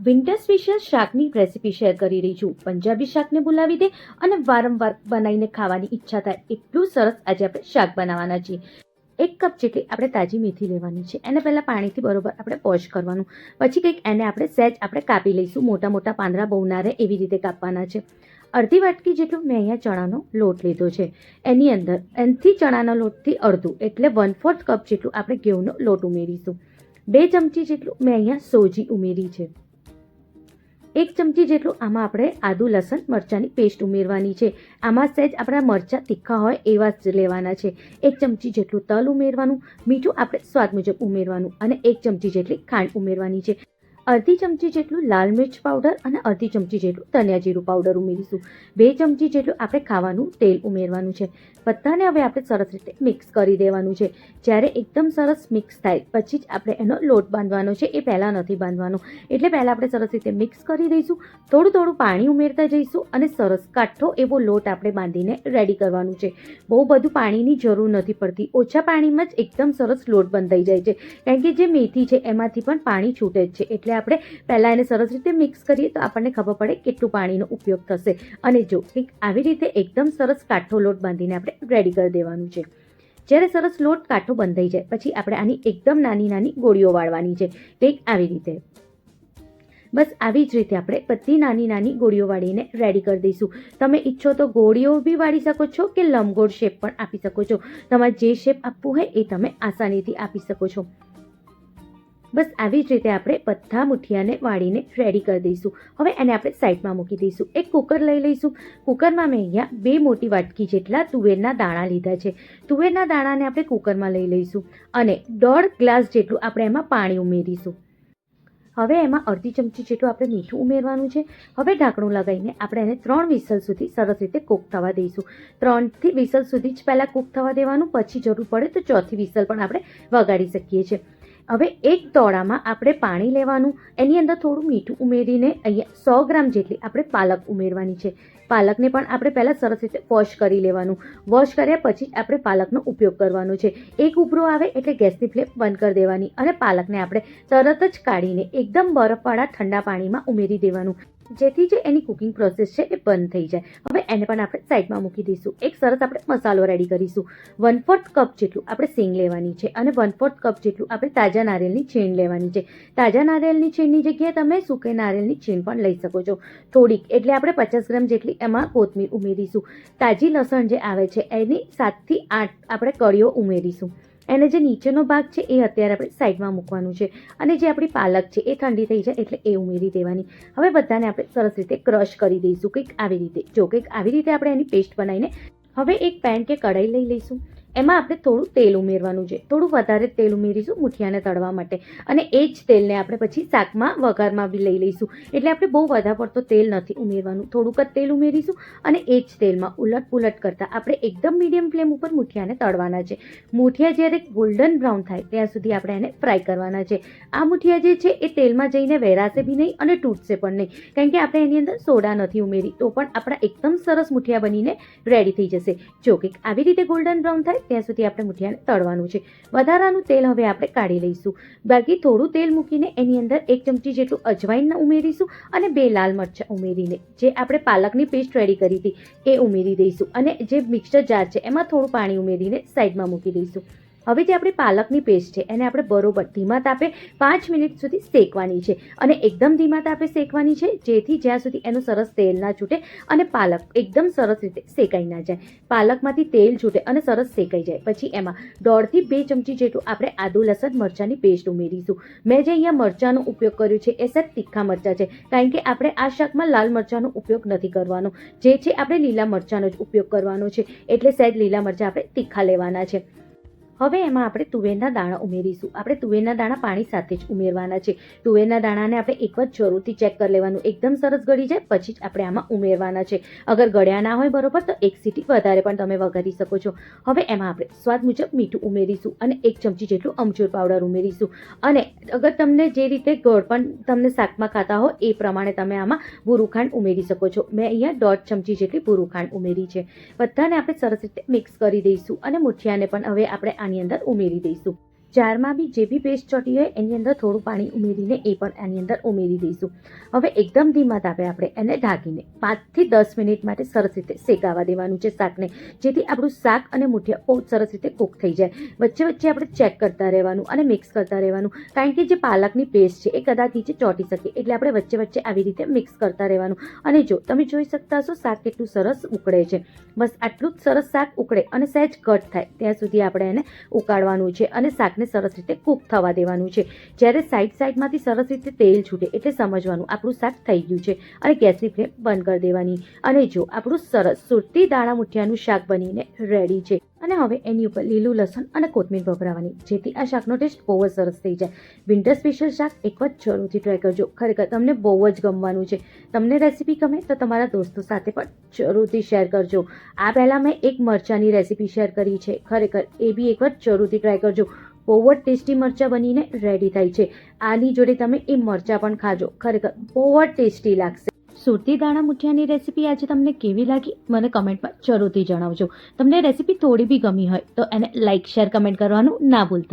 Winter special શાકની recipe share કરી રહી છું. પંજાબી શાકને બોલાવી દે અને વારંવાર બનાવીને ખાવાની ઈચ્છા થાય એટલું સરસ આજે આપણે શાક બનાવવાના છીએ. 1 કપ જેટલી આપણે તાજી મેથી લેવાની છે. એને પહેલાં પાણીથી બરોબર આપણે વોશ કરવાનું. પછી કંઈક એને આપણે સહેજ આપણે કાપી લઈશું. મોટા મોટા પાંદડા બહુ ના રહે એવી રીતે કાપવાના છે. અડધી વાટકી જેટલો મેં અહીંયા ચણાનો લોટ લીધો છે. એની અંદર એનાથી ચણાના લોટથી અડધું એટલે 1/4 કપ જેટલું આપણે ઘઉંનો લોટ ઉમેરીશું. 2 ચમચી જેટલું મેં અહીંયા સોજી ઉમેરી છે. 1 ચમચી જેટલું આમાં આપણે આદુ લસણ મરચાંની પેસ્ટ ઉમેરવાની છે. આમાં સહેજ આપણા મરચાં તીખા હોય એવા જ લેવાના છે. 1 ચમચી જેટલું તલ ઉમેરવાનું. મીઠું આપણે સ્વાદ મુજબ ઉમેરવાનું અને 1 ચમચી જેટલી ખાંડ ઉમેરવાની છે. અડધી ચમચી જેટલું લાલ મિર્ચ પાવડર અને અડધી ચમચી જેટલું ધનિયા જીરું પાવડર ઉમેરીશું. 2 ચમચી જેટલું આપણે ખાવાનું તેલ ઉમેરવાનું છે. બધાને હવે આપણે સરસ રીતે મિક્સ કરી દેવાનું છે. જ્યારે એકદમ સરસ મિક્સ થાય પછી જ આપણે એનો લોટ બાંધવાનો છે. એ પહેલાં નથી બાંધવાનો. એટલે પહેલાં આપણે સરસ રીતે મિક્સ કરી દઈશું. થોડું થોડું પાણી ઉમેરતા જઈશું અને સરસ કાઠો એવો લોટ આપણે બાંધીને રેડી કરવાનું છે. બહુ બધું પાણીની જરૂર નથી પડતી. ઓછા પાણીમાં જ એકદમ સરસ લોટ બંધાઈ જાય છે. કારણ કે જે મેથી છે એમાંથી પણ પાણી છૂટે જ છે. એટલે આપણે પહેલાં એને સરસ રીતે મિક્સ કરીએ તો આપણને ખબર પડે કેટલું પાણીનો ઉપયોગ થશે. અને જો કંઈક આવી રીતે એકદમ સરસ કાઠો લોટ બાંધીને આપણે રેડી કરી દેવાનું છે. જ્યારે સરસ લોટ કાઠો બંધાઈ જાય પછી આપણે આની એકદમ નાની નાની ગોળીઓ વાળવાની છે. કંઈક આવી રીતે. બસ આવી જ રીતે આપણે બધી નાની નાની ગોળીઓ વાળીને રેડી કરી દઈશું. તમે ઈચ્છો તો ગોળીઓ બી વાળી શકો છો કે લંબગોળ શેપ પણ આપી શકો છો. તમારે જે શેપ આપવું હોય એ તમે આસાનીથી આપી શકો છો. બસ આવી જ રીતે આપણે બધા મુઠિયાને વાળીને રેડી કરી દઈશું. હવે એને આપણે સાઈડમાં મૂકી દઈશું. એક કુકર લઈ લઈશું. કુકરમાં મેં અહીંયા 2 મોટી વાટકી જેટલા તુવેરના દાણા લીધા છે. તુવેરના દાણાને આપણે કુકરમાં લઈ લઈશું અને 1.5 ગ્લાસ જેટલું આપણે એમાં પાણી ઉમેરીશું. હવે એમાં અડધી ચમચી જેટલું આપણે મીઠું ઉમેરવાનું છે. હવે ઢાંકણું લગાવીને આપણે એને 3 વિસલ સુધી સરસ રીતે કૂક થવા દઈશું. 3 વિસલ સુધી જ પહેલાં કૂક થવા દેવાનું. પછી જરૂર પડે તો ચોથી વિસલ પણ આપણે વગાડી શકીએ છીએ. હવે એક તોડામાં આપણે પાણી લેવાનું. એની અંદર થોડું મીઠું ઉમેરીને અહીંયા 100 ગ્રામ જેટલી આપણે પાલક ઉમેરવાની છે. પાલકને પણ આપણે પહેલાં સરસ રીતે વોશ કરી લેવાનું. વોશ કર્યા પછી જ આપણે પાલકનો ઉપયોગ કરવાનો છે. એક ઉભરો આવે એટલે ગેસની ફ્લેમ બંધ કરી દેવાની અને પાલકને આપણે તરત જ કાઢીને એકદમ બરફવાળા ઠંડા પાણીમાં ઉમેરી દેવાનું. જેથી જે એની કુકિંગ પ્રોસેસ છે એ બંધ થઈ જાય. હવે એને પણ આપણે સાઈડમાં મૂકી દઈશું. એક સરસ આપણે મસાલો રેડી કરીશું. 1/4 કપ જેટલું આપણે સિંગ લેવાની છે અને 1/4 કપ જેટલું આપણે તાજા નારિયેળની છીણ લેવાની છે. તાજા નારિયેળની છીણની જગ્યાએ તમે સૂકી નારિયેળની છીણ પણ લઈ શકો છો. થોડીક એટલે આપણે 50 ગ્રામ જેટલી એમાં કોથમીર ઉમેરીશું. તાજી લસણ જે આવે છે એની 7 થી 8 આપણે કળીઓ ઉમેરીશું. એને જે નીચેનો ભાગ છે એ અત્યારે આપણે સાઈડમાં મૂકવાનું છે અને જે આપણી પાલક છે એ ઠંડી થઈ જાય એટલે એ ઉમેરી દેવાની. હવે બધાને આપણે સરસ રીતે ક્રશ કરી દઈશું. કંઈક આવી રીતે. જો કંઈક આવી રીતે આપણે એની પેસ્ટ બનાવીને હવે એક પેન કે કઢાઈ લઈ લઈશું. એમાં આપણે થોડું તેલ ઉમેરવાનું છે. થોડું વધારે તેલ ઉમેરીશું મુઠિયાને તળવા માટે અને એ જ તેલને આપણે પછી શાકમાં વઘારમાં બી લઈ લઈશું. એટલે આપણે બહુ વધારે પડતો તેલ નથી ઉમેરવાનું. થોડુંક જ તેલ ઉમેરીશું અને એ જ તેલમાં ઉલટ પુલટ કરતાં આપણે એકદમ મીડિયમ ફ્લેમ ઉપર મુઠિયાને તળવાના છે. મુઠિયા જ્યારે ગોલ્ડન બ્રાઉન થાય ત્યાં સુધી આપણે એને ફ્રાય કરવાના છે. આ મુઠિયા જે છે એ તેલમાં જઈને વેરાશે બી નહીં અને તૂટશે પણ નહીં. કારણ કે આપણે એની અંદર સોડા નથી ઉમેરી તો પણ આપણા એકદમ સરસ મુઠિયા બનીને રેડી થઈ જશે. જો કંઈક આવી રીતે ગોલ્ડન બ્રાઉન થાય ત્યાં સુધી આપણે મુઠિયાને તળવાનું છે. વધારાનું તેલ હવે આપણે કાઢી લઈશું. બાકી થોડું તેલ મૂકીને એની અંદર 1 ચમચી જેટલું અજવાઈન ઉમેરીશું અને 2 લાલ મરચાં ઉમેરીને જે આપણે પાલકની પેસ્ટ રેડી કરી હતી એ ઉમેરી દઈશું અને જે મિક્સર જાર છે એમાં થોડું પાણી ઉમેરીને સાઈડમાં મૂકી દઈશું. હવે જે આપણી પાલકની પેસ્ટ છે એને આપણે બરોબર ધીમા તાપે 5 મિનિટ સુધી શેકવાની છે અને એકદમ ધીમા તાપે શેકવાની છે જેથી જ્યાં સુધી એનું સરસ તેલ ના છૂટે અને પાલક એકદમ સરસ રીતે શેકાઈ ના જાય. પાલકમાંથી તેલ છૂટે અને સરસ શેકાઈ જાય પછી એમાં 1.5 થી 2 ચમચી જેટલું આપણે આદુ લસણ મરચાંની પેસ્ટ ઉમેરીશું. મેં જે અહીંયા મરચાંનો ઉપયોગ કર્યો છે એ સહેજ તીખા મરચાં છે. કારણ કે આપણે આ શાકમાં લાલ મરચાંનો ઉપયોગ નથી કરવાનો. જે છે આપણે લીલા મરચાંનો જ ઉપયોગ કરવાનો છે. એટલે સહેજ લીલા મરચાં આપણે તીખા લેવાના છે. હવે એમાં આપણે તુવેરના દાણા ઉમેરીશું. આપણે તુવેરના દાણા પાણી સાથે જ ઉમેરવાના છે. તુવેરના દાણાને આપણે એક વખત જરૂરથી ચેક કરી લેવાનું. એકદમ સરસ ગળી જાય પછી જ આપણે આમાં ઉમેરવાના છે. અગર ગળ્યા ના હોય બરોબર તો 1 સીટી વધારે પણ તમે વઘારી શકો છો. હવે એમાં આપણે સ્વાદ મુજબ મીઠું ઉમેરીશું અને 1 ચમચી જેટલું અમચૂર પાવડર ઉમેરીશું. અને અગર તમને જે રીતે ગોળ પણ તમને શાકમાં ખાતા હો એ પ્રમાણે તમે આમાં ભૂરું ખાંડ ઉમેરી શકો છો. મેં અહીંયા 1.5 ચમચી જેટલી ભૂરું ખાંડ ઉમેરી છે. બધાને આપણે સરસ રીતે મિક્સ કરી દઈશું અને મુઠિયાને પણ હવે આપણે આની અંદર ઉમેરી દઈશું. જારમાં બી જે બી પેસ્ટ ચોટી હોય એની અંદર થોડું પાણી ઉમેરીને એ પણ આની અંદર ઉમેરી દઈશું. હવે એકદમ ધીમા તાપે આપણે એને ઢાંકીને 5 થી 10 મિનિટ માટે સરસ રીતે શેકાવા દેવાનું છે શાકને, જેથી આપણું શાક અને મુઠિયા બહુ સરસ રીતે કૂક થઈ જાય. વચ્ચે વચ્ચે આપણે ચેક કરતા રહેવાનું અને મિક્સ કરતા રહેવાનું, કારણ કે જે પાલકની પેસ્ટ છે એ કદાચ નીચે ચોંટી શકે, એટલે આપણે વચ્ચે વચ્ચે આવી રીતે મિક્સ કરતા રહેવાનું. અને જો તમે જોઈ શકતા હશો શાક કેટલું સરસ ઉકળે છે. બસ આટલું જ સરસ શાક ઉકળે અને સહેજ ઘટ થાય ત્યાં સુધી આપણે એને ઉકાળવાનું છે અને શાકને સરસ રીતે કૂક થવા દેવાનું છે. જ્યારે સાઈડમાંથી સરસ રીતે તેલ છૂટે એટલે સમજવાનું આપણું શાક થઈ ગયું છે અને ગેસની ફ્લેમ બંધ કરી દેવાની. અને જો આપણું સરસ સુરતી દાણા મુઠિયાનું શાક બનીને રેડી છે. અને હવે એની ઉપર લીલું લસણ અને કોથમીર ભભરાવાની, જેથી આ શાકનો ટેસ્ટ બહુ જ સરસ થઈ જાય. વિન્ટર સ્પેશિયલ શાક એક વાર જરૂરથી ટ્રાય કરજો, ખરેખર તમને બહુ જ ગમવાનું છે. તમને રેસીપી ગમે તો તમારા દોસ્તો સાથે પણ જરૂરથી શેર કરજો. આ પહેલાં મેં એક મરચાંની રેસીપી શેર કરી છે, ખરેખર એ બી એકવાર જરૂરથી ટ્રાય કરજો. બહુ જ ટેસ્ટી મરચાં બનીને રેડી થાય છે. આની જોડે તમે એ મરચાં પણ ખાજો, ખરેખર બહુ જ ટેસ્ટી લાગશે. સુરતી દાણા મુઠિયાની રેસીપી આજે તમને કેવી લાગી મને કમેન્ટમાં જરૂરથી જણાવજો. તમને રેસીપી થોડી બી ગમી હોય તો એને લાઇક શેર કમેન્ટ કરવાનું ના ભૂલતા.